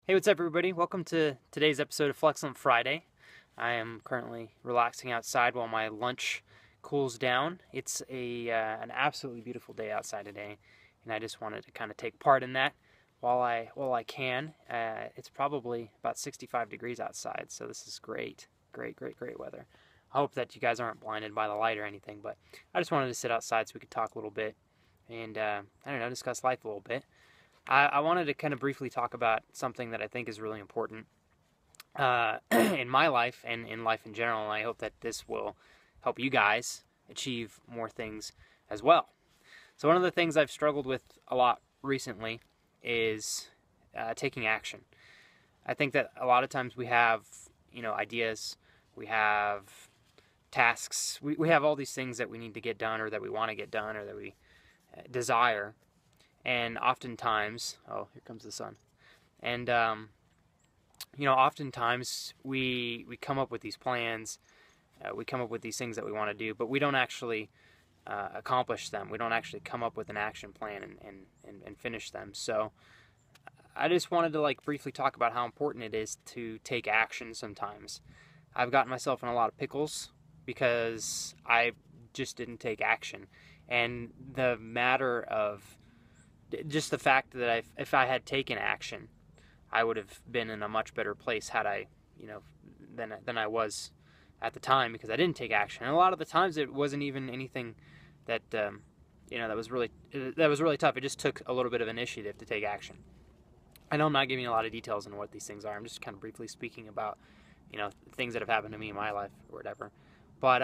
Hey, what's up, everybody? Welcome to today's episode of Flexilent Friday. I am currently relaxing outside while my lunch cools down. It's an absolutely beautiful day outside today, and I just wanted to kind of take part in that while I can. It's probably about 65 degrees outside, so this is great weather. I hope that you guys aren't blinded by the light or anything, but I just wanted to sit outside so we could talk a little bit and I don't know, discuss life a little bit. I wanted to kind of briefly talk about something that I think is really important in my life and in life in general, and I hope that this will help you guys achieve more things as well. So one of the things I've struggled with a lot recently is taking action. I think that a lot of times we have, ideas, we have tasks, we have all these things that we need to get done or that we want to get done or that we desire. And oftentimes, oh, here comes the sun. And, oftentimes we come up with these plans, we come up with these things that we want to do, but we don't actually accomplish them. We don't actually come up with an action plan and finish them. So I just wanted to briefly talk about how important it is to take action sometimes. I've gotten myself in a lot of pickles because I just didn't take action. And the matter of just the fact that if I had taken action, I would have been in a much better place had I, than I was at the time, because I didn't take action. And a lot of the times it wasn't even anything that that was really tough. It just took a little bit of initiative to take action. I know I'm not giving a lot of details on what these things are. I'm just kind of briefly speaking about things that have happened to me in my life or whatever. But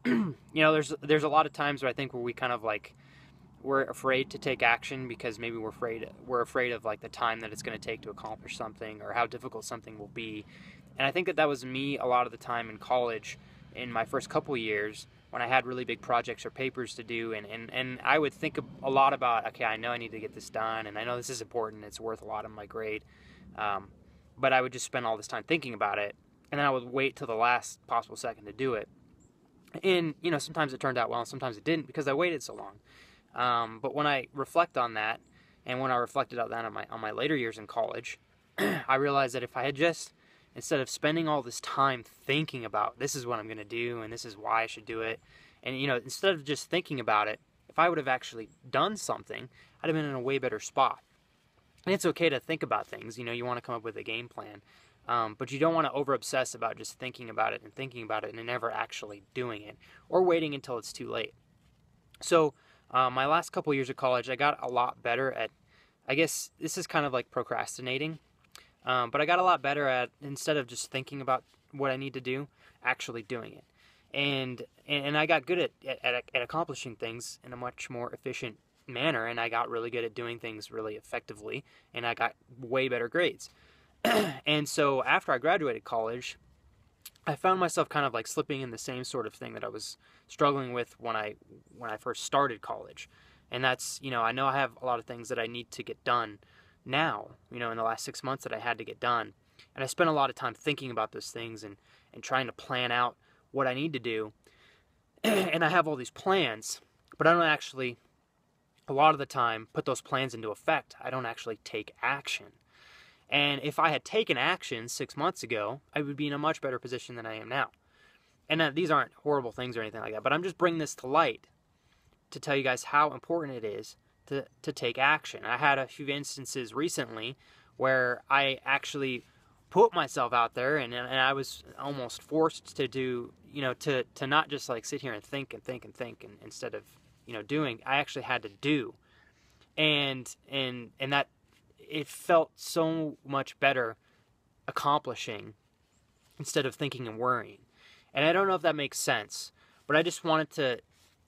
there's a lot of times where I think where we kind of we're afraid to take action because maybe we're afraid of the time that it's going to take to accomplish something or how difficult something will be. And I think that was me a lot of the time in college in my first couple years when I had really big projects or papers to do, and I would think a lot about, okay, I know I need to get this done, and I know this is important, it's worth a lot of my grade, but I would just spend all this time thinking about it, and then I would wait till the last possible second to do it. And sometimes it turned out well, and sometimes it didn't because I waited so long. But when I reflect on that, and when I reflected on that on my later years in college, I realized that if I had just, instead of spending all this time thinking about this is what I'm going to do and this is why I should do it, and instead of just thinking about it, if I would have actually done something, I'd have been in a way better spot. And it's okay to think about things. You want to come up with a game plan, but you don't want to over obsess about just thinking about it and never actually doing it or waiting until it's too late. So my last couple years of college, I got a lot better at, I guess this is kind of like procrastinating, but I got a lot better at, instead of just thinking about what I need to do, actually doing it. And I got good at accomplishing things in a much more efficient manner, and I got really good at doing things really effectively, and I got way better grades. And so after I graduated college, I found myself kind of slipping in the same sort of thing that I was struggling with when I first started college. And that's, I know I have a lot of things that I need to get done now, in the last 6 months that I had to get done. And I spent a lot of time thinking about those things and trying to plan out what I need to do. And I have all these plans, but I don't actually, a lot of the time, put those plans into effect. I don't actually take action. And if I had taken action 6 months ago, I would be in a much better position than I am now. And these aren't horrible things or anything like that, but I'm just bringing this to light to tell you guys how important it is to take action. I had a few instances recently where I actually put myself out there and I was almost forced to do, to not just sit here and think and instead of, doing. I actually had to do. And that, it felt so much better accomplishing instead of thinking and worrying. And I don't know if that makes sense, but I just wanted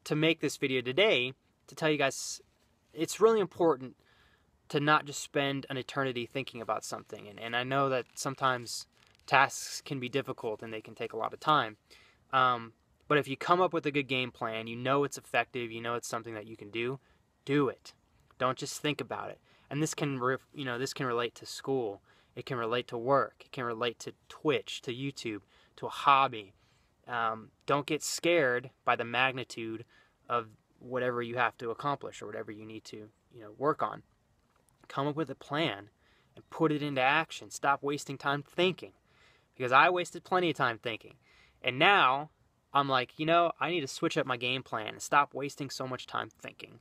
to make this video today to tell you guys it's really important to not just spend an eternity thinking about something. And I know that sometimes tasks can be difficult and they can take a lot of time. But if you come up with a good game plan, it's effective, it's something that you can do it. Don't just think about it. And this can, this can relate to school. It can relate to work. It can relate to Twitch, to YouTube, to a hobby. Don't get scared by the magnitude of whatever you have to accomplish or whatever you need to, work on. Come up with a plan and put it into action. Stop wasting time thinking, because I wasted plenty of time thinking. And now I'm like, you know, I need to switch up my game plan and stop wasting so much time thinking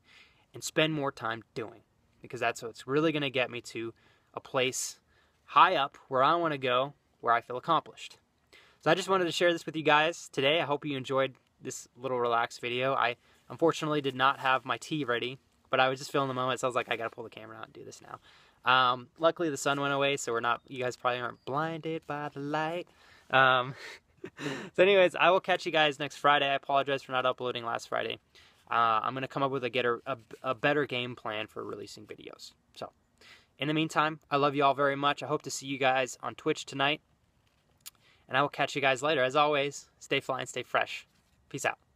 and spend more time doing, because that's what's really going to get me to a place high up where I want to go, where I feel accomplished. So I just wanted to share this with you guys today. I hope you enjoyed this little relaxed video. I unfortunately did not have my tea ready, but I was just feeling the moment, so I was like, I gotta pull the camera out and do this now. Luckily the sun went away, so you guys probably aren't blinded by the light. So anyways, I will catch you guys next Friday. I apologize for not uploading last Friday. I'm gonna come up with a better game plan for releasing videos. So in the meantime, I love you all very much. I hope to see you guys on Twitch tonight, and I will catch you guys later. As always, stay fly and stay fresh. Peace out.